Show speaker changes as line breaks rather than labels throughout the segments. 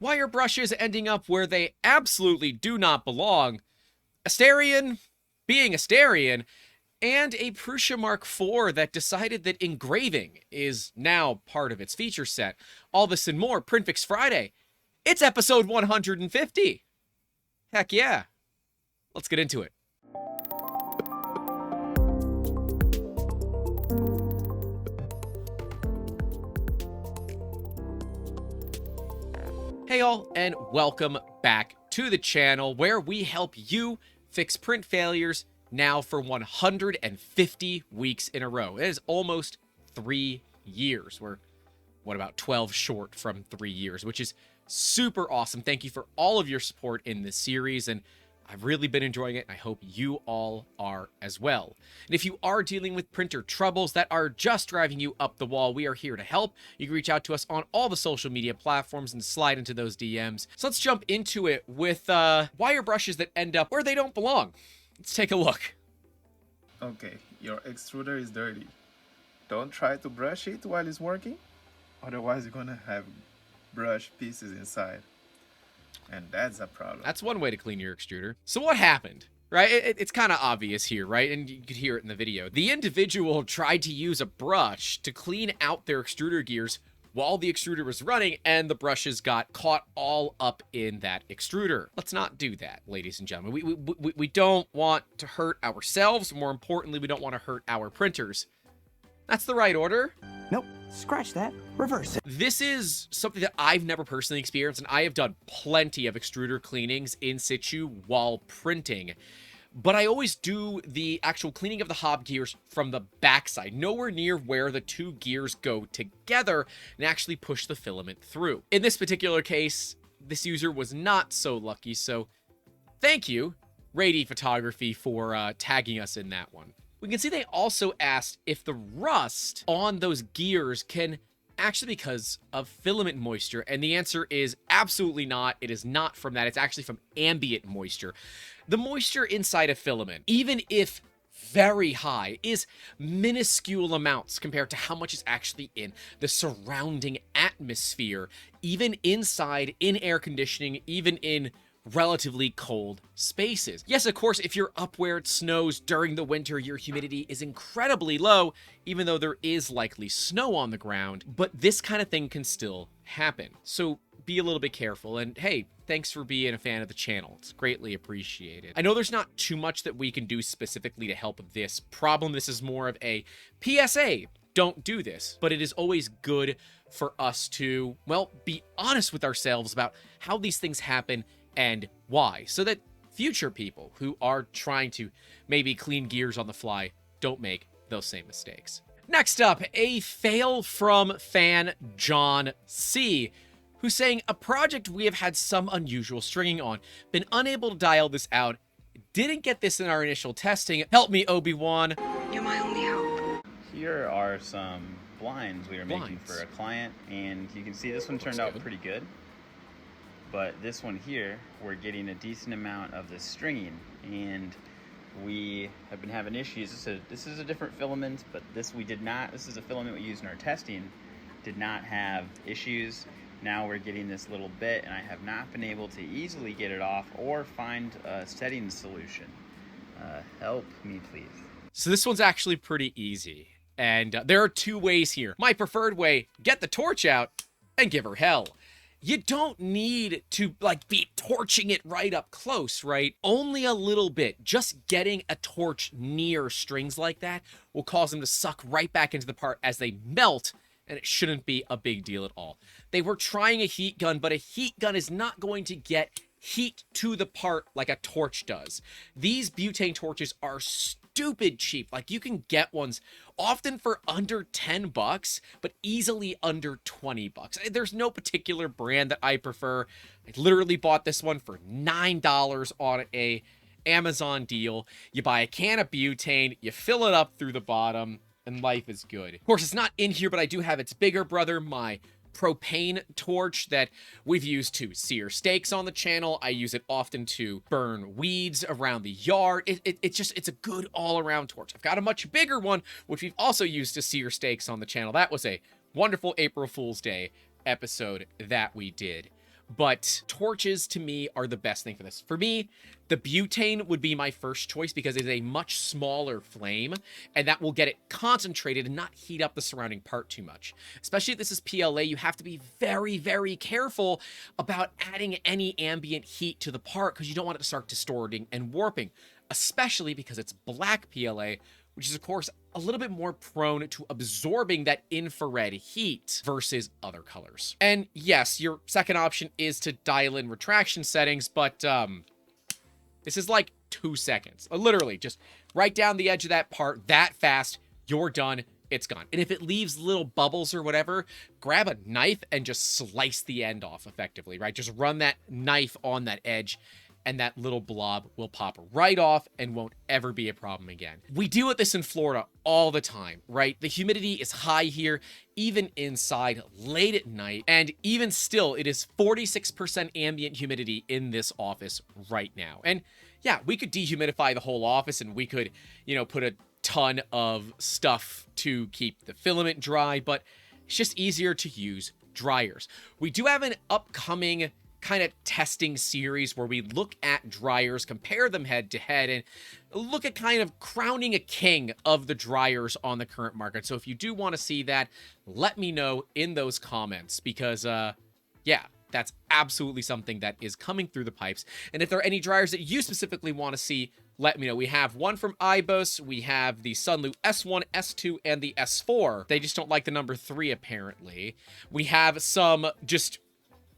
wire brushes ending up where they absolutely do not belong, Asterion being Asterion, and a Prusa Mk4 that decided that engraving is now part of its feature set. All this and more, PrintFixFriday. It's episode 150. Heck yeah. Let's get into it. Hey all, and welcome back to the channel where we help you fix print failures now for 150 weeks in a row. It is almost 3 years. We're, about 12 short from 3 years, which is super awesome. Thank you for all of your support in this series, and I've really been enjoying it, and I hope you all are as well. And if you are dealing with printer troubles that are just driving you up the wall, we are here to help. You can reach out to us on all the social media platforms and slide into those DMs. So let's jump into it with wire brushes that end up where they don't belong. Let's take a look.
Okay, your extruder is dirty. Don't try to brush it while it's working, otherwise you're gonna have brush pieces inside. And that's a problem.
That's one way to clean your extruder. So what happened? Right? It's kind of obvious here, right? And you could hear it in the video. The individual tried to use a brush to clean out their extruder gears while the extruder was running, and the brushes got caught all up in that extruder. Let's not do that, ladies and gentlemen. We don't want to hurt ourselves. More importantly, we don't want to hurt our printers. That's the right order.
Nope, scratch that, reverse it.
This is something that I've never personally experienced, and I have done plenty of extruder cleanings in situ while printing. But I always do the actual cleaning of the hob gears from the backside, nowhere near where the two gears go together and actually push the filament through. In this particular case, this user was not so lucky, so thank you, Rady Photography, for tagging us in that one. We can see they also asked if the rust on those gears can actually because of filament moisture, and the answer is absolutely not. It is not from that. It's actually from ambient moisture. The moisture inside a filament, even if very high, is minuscule amounts compared to how much is actually in the surrounding atmosphere, even inside, in air conditioning, even in relatively cold spaces. Yes, of course, if you're up where it snows during the winter, your humidity is incredibly low, even though there is likely snow on the ground, but this kind of thing can still happen. So be a little bit careful, and hey, thanks for being a fan of the channel. It's greatly appreciated. I know there's not too much that we can do specifically to help this problem. This is more of a PSA. Don't do this, but it is always good for us to, well, be honest with ourselves about how these things happen and why, so that future people who are trying to maybe clean gears on the fly don't make those same mistakes. Next up, a fail from fan John C, who's saying, a project we have had some unusual stringing on, been unable to dial this out, didn't get this in our initial testing, help me Obi-Wan.
You're my only hope.
Here are some blinds we are making for a client, and you can see this one turned out pretty good. But this one here, we're getting a decent amount of the stringing, and we have been having issues. This is a different filament, but this is a filament we used in our testing, did not have issues. Now we're getting this little bit, and I have not been able to easily get it off or find a setting solution. Help me, please.
So this one's actually pretty easy, and there are two ways here. My preferred way, get the torch out and give her hell. You don't need to, be torching it right up close, right? Only a little bit. Just getting a torch near strings like that will cause them to suck right back into the part as they melt, and it shouldn't be a big deal at all. They were trying a heat gun, but a heat gun is not going to get heat to the part like a torch does. These butane torches are stupid cheap. Like, you can get ones often for under 10 bucks, but easily under 20 bucks. There's no particular brand that I prefer. I literally bought this one for $9 on a Amazon deal. You buy a can of butane, you fill it up through the bottom, and life is good. Of course, it's not in here, but I do have its bigger brother, my propane torch that we've used to sear steaks on the channel. I use it often to burn weeds around the yard. It's a good all-around torch. I've got a much bigger one, which we've also used to sear steaks on the channel. That was a wonderful April Fool's Day episode that we did. but torches to me are the best thing for this. For me, the butane would be my first choice because it's a much smaller flame, and that will get it concentrated and not heat up the surrounding part too much. Especially if this is PLA, you have to be very, very careful about adding any ambient heat to the part because you don't want it to start distorting and warping, especially because it's black PLA, which is, of course, a little bit more prone to absorbing that infrared heat versus other colors. And yes, your second option is to dial in retraction settings, but this is like 2 seconds. Literally, just right down the edge of that part that fast, you're done, it's gone. And if it leaves little bubbles or whatever, grab a knife and just slice the end off effectively, right? Just run that knife on that edge, and that little blob will pop right off and won't ever be a problem again. We deal with this in Florida all the time, right? The humidity is high here, even inside late at night, and even still, it is 46% ambient humidity in this office right now. And yeah, we could dehumidify the whole office, and we could, you know, put a ton of stuff to keep the filament dry, but it's just easier to use dryers. We do have an upcoming kind of testing series where we look at dryers, compare them head to head, and look at kind of crowning a king of the dryers on the current market. So if you do want to see that, let me know in those comments because, yeah, that's absolutely something that is coming through the pipes. And if there are any dryers that you specifically want to see, let me know. We have one from Ibos, we have the Sunlu S1, S2, and the S4. They just don't like the number 3, apparently. We have some just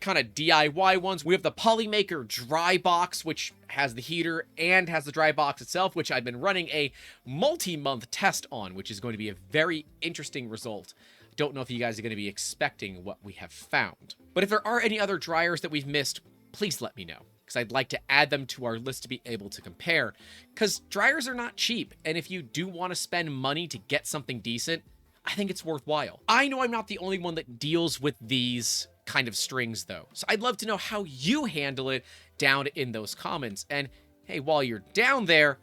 kind of DIY ones. We have the Polymaker dry box, which has the heater and has the dry box itself, which I've been running a multi-month test on, which is going to be a very interesting result. Don't know if you guys are going to be expecting what we have found. But if there are any other dryers that we've missed, please let me know, because I'd like to add them to our list to be able to compare, because dryers are not cheap, and if you do want to spend money to get something decent, I think it's worthwhile. I know I'm not the only one that deals with these kind of strings though, so I'd love to know how you handle it down in those comments. And hey, while you're down there,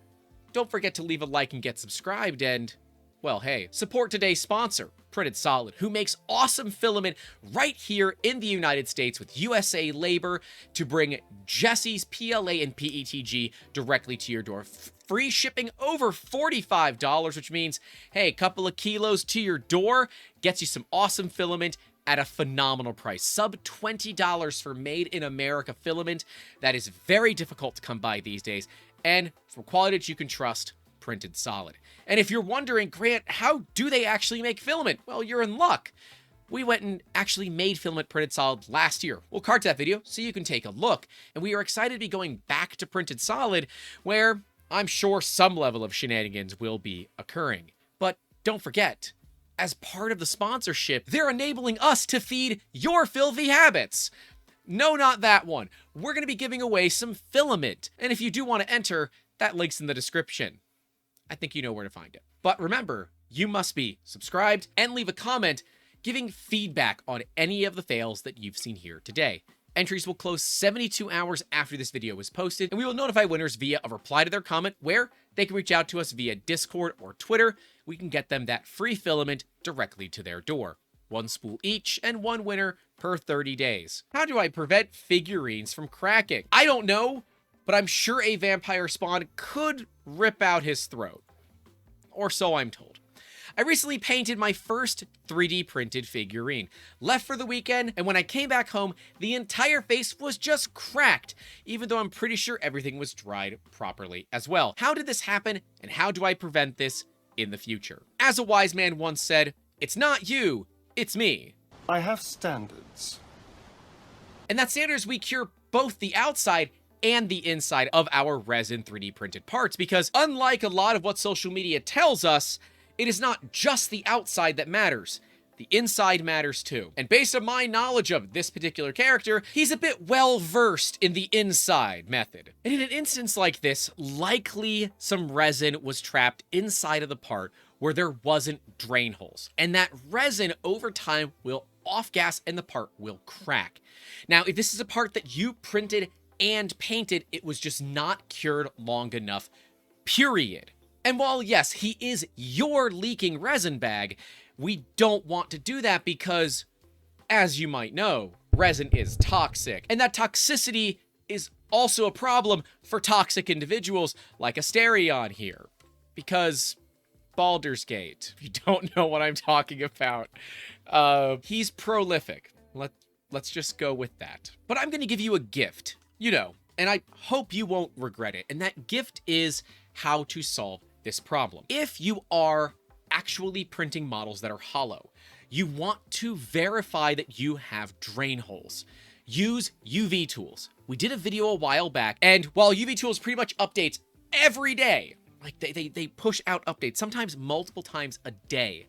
don't forget to leave a like and get subscribed, and well, hey, support today's sponsor, Printed Solid, who makes awesome filament right here in the United States with USA labor to bring Jesse's PLA and PETG directly to your door. Free shipping over $45, which means, hey, a couple of kilos to your door gets you some awesome filament at a phenomenal price. Sub $20 for made in America filament. That is very difficult to come by these days. And for quality that you can trust, Printed Solid. And if you're wondering, Grant, how do they actually make filament? Well, you're in luck. We went and actually made filament Printed Solid last year. We'll card that video so you can take a look. And we are excited to be going back to Printed Solid, where I'm sure some level of shenanigans will be occurring. But don't forget, as part of the sponsorship, they're enabling us to feed your filthy habits. No, not that one. We're going to be giving away some filament. And if you do want to enter, that link's in the description. I think you know where to find it. But remember, you must be subscribed and leave a comment giving feedback on any of the fails that you've seen here today. Entries will close 72 hours after this video is posted, and we will notify winners via a reply to their comment where they can reach out to us via Discord or Twitter. We can get them that free filament directly to their door. 1 spool each and 1 winner per 30 days. How do I prevent figurines from cracking? I don't know, but I'm sure a vampire spawn could rip out his throat. Or so I'm told. I recently painted my first 3D printed figurine. Left for the weekend, and when I came back home, the entire face was just cracked, even though I'm pretty sure everything was dried properly as well. How did this happen, and how do I prevent this in the future? As a wise man once said, it's not you, it's me.
I have standards.
And that standards we cure both the outside and the inside of our resin 3D printed parts, because unlike a lot of what social media tells us, it is not just the outside that matters. The inside matters too. And based on my knowledge of this particular character, he's a bit well-versed in the inside method. And in an instance like this, likely some resin was trapped inside of the part where there wasn't drain holes. And that resin over time will off-gas and the part will crack. Now, if this is a part that you printed and painted, it was just not cured long enough, period. And while, yes, he is your leaking resin bag, we don't want to do that because, as you might know, resin is toxic. And that toxicity is also a problem for toxic individuals like Asterion here. Because Baldur's Gate, if you don't know what I'm talking about, he's prolific. Let's just go with that. But I'm going to give you a gift, you know, and I hope you won't regret it. And that gift is how to solve this problem. If you are actually printing models that are hollow, you want to verify that you have drain holes. Use UV tools. We did a video a while back, and while UV tools pretty much updates every day, like they push out updates, sometimes multiple times a day,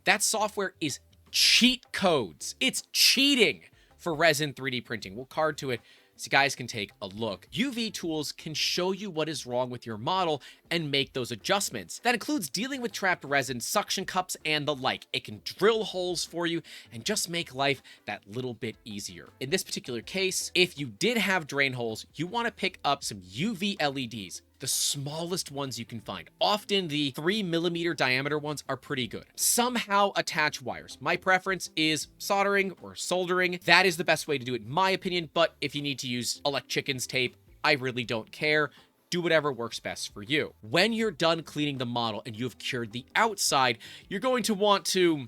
that software is cheat codes. It's cheating for resin 3D printing. We'll card to it so you guys can take a look. UV tools can show you what is wrong with your model and make those adjustments. That includes dealing with trapped resin, suction cups, and the like. It can drill holes for you and just make life that little bit easier. In this particular case, if you did have drain holes, you want to pick up some UV LEDs. The smallest ones you can find. Often the 3mm diameter ones are pretty good. Somehow attach wires. My preference is soldering or soldering. That is the best way to do it in my opinion, but if you need to use electrician's tape, I really don't care. Do whatever works best for you. When you're done cleaning the model and you have cured the outside, you're going to want to,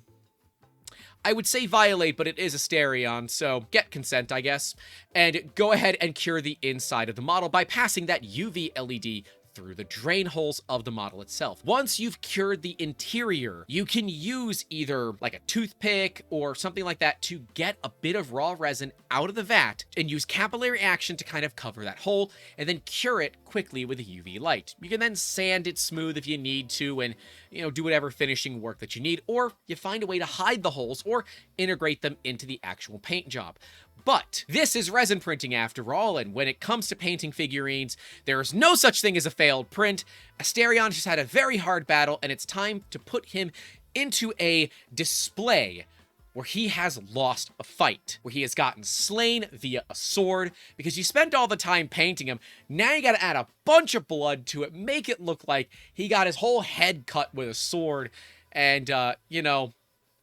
I would say violate, but it is Asterion, so get consent, I guess, and go ahead and cure the inside of the model by passing that UV LED through the drain holes of the model itself. Once you've cured the interior, you can use either like a toothpick or something like that to get a bit of raw resin out of the vat and use capillary action to kind of cover that hole and then cure it quickly with a UV light. You can then sand it smooth if you need to and, you know, do whatever finishing work that you need, or you find a way to hide the holes or integrate them into the actual paint job. But this is resin printing after all, and when it comes to painting figurines, there is no such thing as a failed print. Asterion just had a very hard battle, and it's time to put him into a display where he has lost a fight, where he has gotten slain via a sword, because you spent all the time painting him. Now you gotta add a bunch of blood to it, make it look like he got his whole head cut with a sword, and, you know,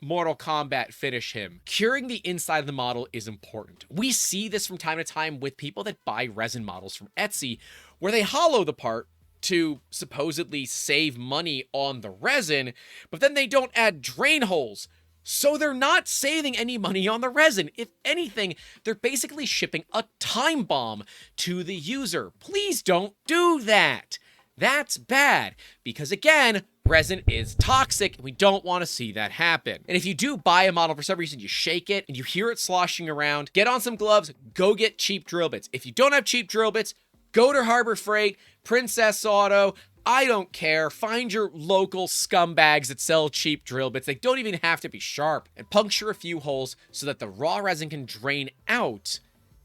Mortal Kombat finish him. Curing the inside of the model is important. We see this from time to time with people that buy resin models from Etsy, where they hollow the part to supposedly save money on the resin, but then they don't add drain holes. So they're not saving any money on the resin. If anything, they're basically shipping a time bomb to the user. Please don't do that. That's bad, because again, resin is toxic, and we don't want to see that happen. And if you do buy a model for some reason, you shake it, and you hear it sloshing around, get on some gloves, go get cheap drill bits. If you don't have cheap drill bits, go to Harbor Freight, Princess Auto, I don't care. Find your local scumbags that sell cheap drill bits. They don't even have to be sharp. And puncture a few holes so that the raw resin can drain out,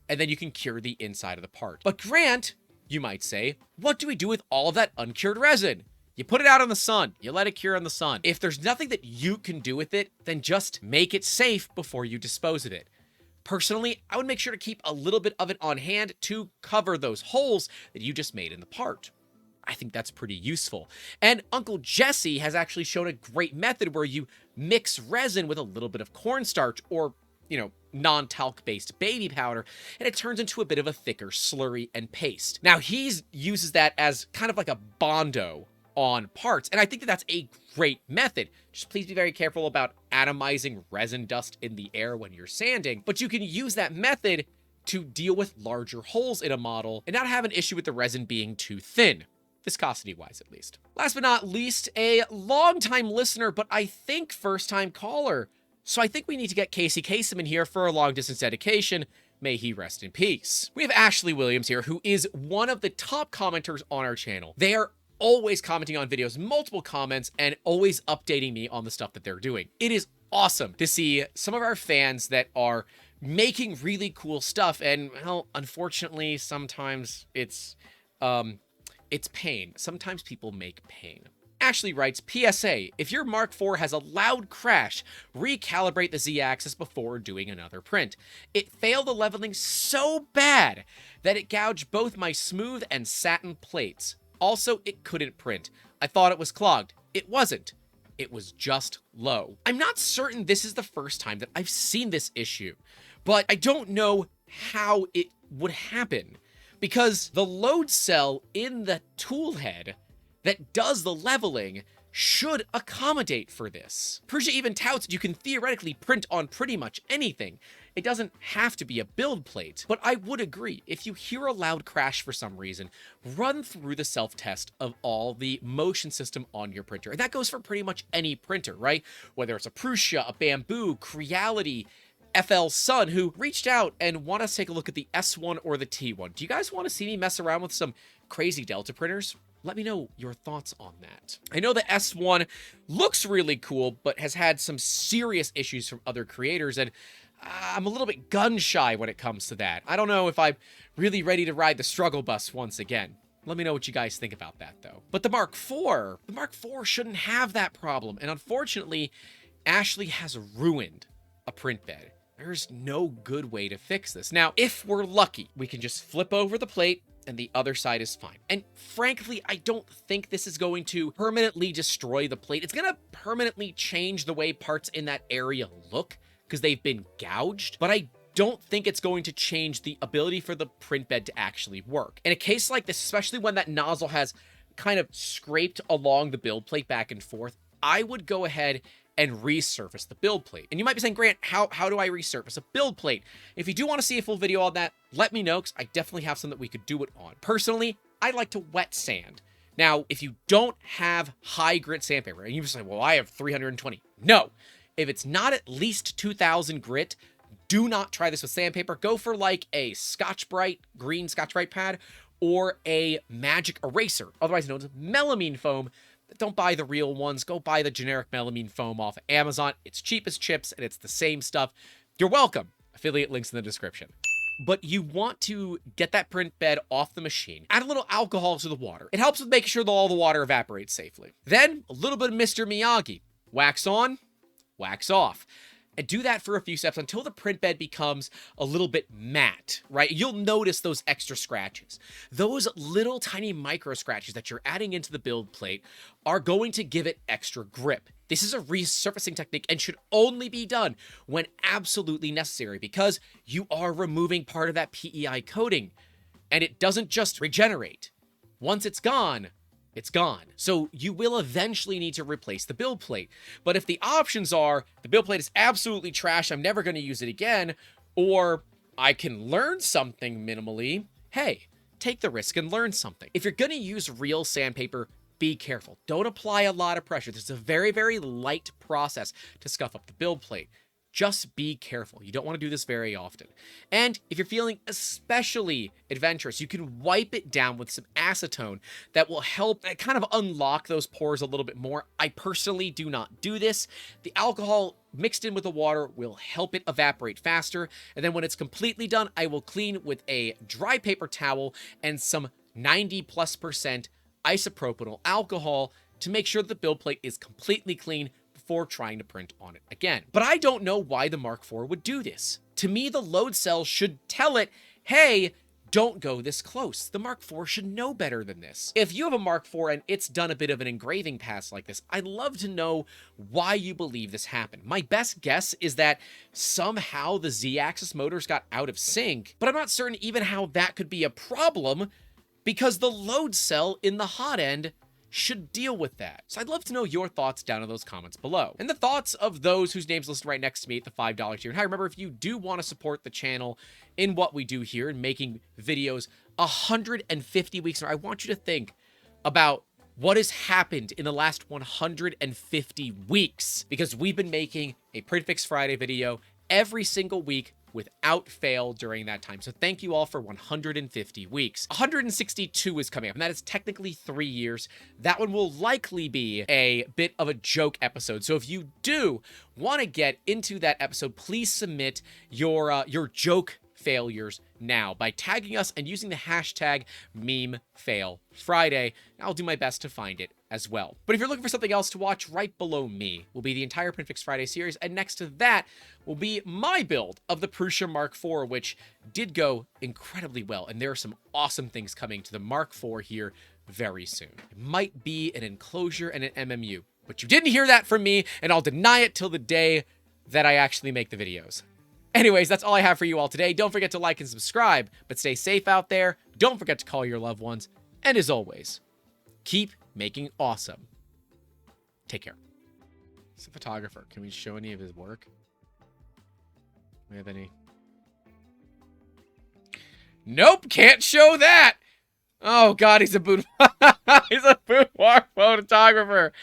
and then you can cure the inside of the part. But Grant, you might say, what do we do with all of that uncured resin? You put it out in the sun. You let it cure in the sun. If there's nothing that you can do with it, then just make it safe before you dispose of it. Personally, I would make sure to keep a little bit of it on hand to cover those holes that you just made in the part. I think that's pretty useful. And Uncle Jesse has actually shown a great method where you mix resin with a little bit of cornstarch or, you know, non-talc based baby powder, and it turns into a bit of a thicker slurry and paste. Now he uses that as kind of like a Bondo on parts, and I think that that's a great method. Just please be very careful about atomizing resin dust in the air when you're sanding, but you can use that method to deal with larger holes in a model and not have an issue with the resin being too thin, viscosity-wise at least. Last but not least, a long-time listener, but I think first-time caller. So I think we need to get Casey Kasem in here for a long-distance dedication. May he rest in peace. We have Ashley Williams here, who is one of the top commenters on our channel. They are always commenting on videos, multiple comments, and always updating me on the stuff that they're doing. It is awesome to see some of our fans that are making really cool stuff, and, well, unfortunately, sometimes it's pain. Sometimes people make pain. Ashley writes, PSA, if your Mark IV has a loud crash, recalibrate the Z-axis before doing another print. It failed the leveling so bad that it gouged both my smooth and satin plates. Also, it couldn't print. I thought it was clogged. It wasn't. It was just low. I'm not certain this is the first time that I've seen this issue, but I don't know how it would happen, because the load cell in the tool head that does the leveling should accommodate for this. Prusa even touts that you can theoretically print on pretty much anything. It doesn't have to be a build plate, but I would agree, if you hear a loud crash for some reason, run through the self-test of all the motion system on your printer. And that goes for pretty much any printer, right? Whether it's a Prusa, a Bamboo, Creality, FL Sun, who reached out and want us to take a look at the S1 or the T1. Do you guys want to see me mess around with some crazy Delta printers? Let me know your thoughts on that. I know the S1 looks really cool, but has had some serious issues from other creators, and I'm a little bit gun shy when it comes to that. I don't know if I'm really ready to ride the struggle bus once again. Let me know what you guys think about that, though. But the Mark IV shouldn't have that problem, and unfortunately, Ashley has ruined a print bed. There's no good way to fix this. Now, if we're lucky, we can just flip over the plate, and the other side is fine. And frankly, I don't think this is going to permanently destroy the plate. It's going to permanently change the way parts in that area look because they've been gouged, but I don't think it's going to change the ability for the print bed to actually work. In a case like this, especially when that nozzle has kind of scraped along the build plate back and forth, I would go ahead and resurface the build plate. And you might be saying, Grant, how do I resurface a build plate? If you do want to see a full video on that, let me know, because I definitely have some that we could do it on. Personally, I like to wet sand. Now, if you don't have high grit sandpaper, and you say, well, I have 320. No, if it's not at least 2000 grit, do not try this with sandpaper. Go for like a Scotch-Brite, green Scotch-Brite pad, or a magic eraser, otherwise known as melamine foam. Don't buy the real ones. Go buy the generic melamine foam off of Amazon. It's cheap as chips, and it's the same stuff. You're welcome. Affiliate links in the description. But you want to get that print bed off the machine. Add a little alcohol to the water. It helps with making sure that all the water evaporates safely. Then, a little bit of Mr. Miyagi. Wax on, wax off. And do that for a few steps until the print bed becomes a little bit matte, right? You'll notice those extra scratches. Those little tiny micro scratches that you're adding into the build plate are going to give it extra grip. This is a resurfacing technique and should only be done when absolutely necessary, because you are removing part of that PEI coating, and it doesn't just regenerate. Once it's gone, it's gone. So you will eventually need to replace the build plate. But if the options are, the build plate is absolutely trash, I'm never going to use it again, or I can learn something minimally, hey, take the risk and learn something. If you're going to use real sandpaper, be careful. Don't apply a lot of pressure. This is a very, very light process to scuff up the build plate. Just be careful. You don't want to do this very often. And if you're feeling especially adventurous, you can wipe it down with some acetone that will help kind of unlock those pores a little bit more. I personally do not do this. The alcohol mixed in with the water will help it evaporate faster. And then when it's completely done, I will clean with a dry paper towel and some 90+% isopropanol alcohol to make sure that the build plate is completely clean before trying to print on it again. But I don't know why the Mark IV would do this. To me, the load cell should tell it, hey, don't go this close. The Mark IV should know better than this. If you have a Mark IV and it's done a bit of an engraving pass like this, I'd love to know why you believe this happened. My best guess is that somehow the Z-axis motors got out of sync, but I'm not certain even how that could be a problem, because the load cell in the hot end should deal with that. So I'd love to know your thoughts down in those comments below. And the thoughts of those whose names listed right next to me at the $5 tier. And hi, remember, if you do want to support the channel in what we do here and making videos 150 weeks, I want you to think about what has happened in the last 150 weeks, because we've been making a PrintFixFriday video every single week without fail during that time. So thank you all for 150 weeks. 162 is coming up, and that is technically 3 years. That one will likely be a bit of a joke episode. So if you do want to get into that episode, please submit your joke failures now by tagging us and using the hashtag #MemeFailFriday. I'll do my best to find it as well. But if you're looking for something else to watch, right below me will be the entire PrintFixFriday series, and next to that will be my build of the Prusa Mark IV, which did go incredibly well, and there are some awesome things coming to the Mark IV here very soon. It might be an enclosure and an MMU, but you didn't hear that from me, and I'll deny it till the day that I actually make the videos. Anyways, that's all I have for you all today. Don't forget to like and subscribe, but stay safe out there. Don't forget to call your loved ones. And as always, keep making awesome. Take care. He's a photographer. Can we show any of his work? Do we have any? Nope, can't show that. Oh God, he's a boudoir. He's a boudoir photographer.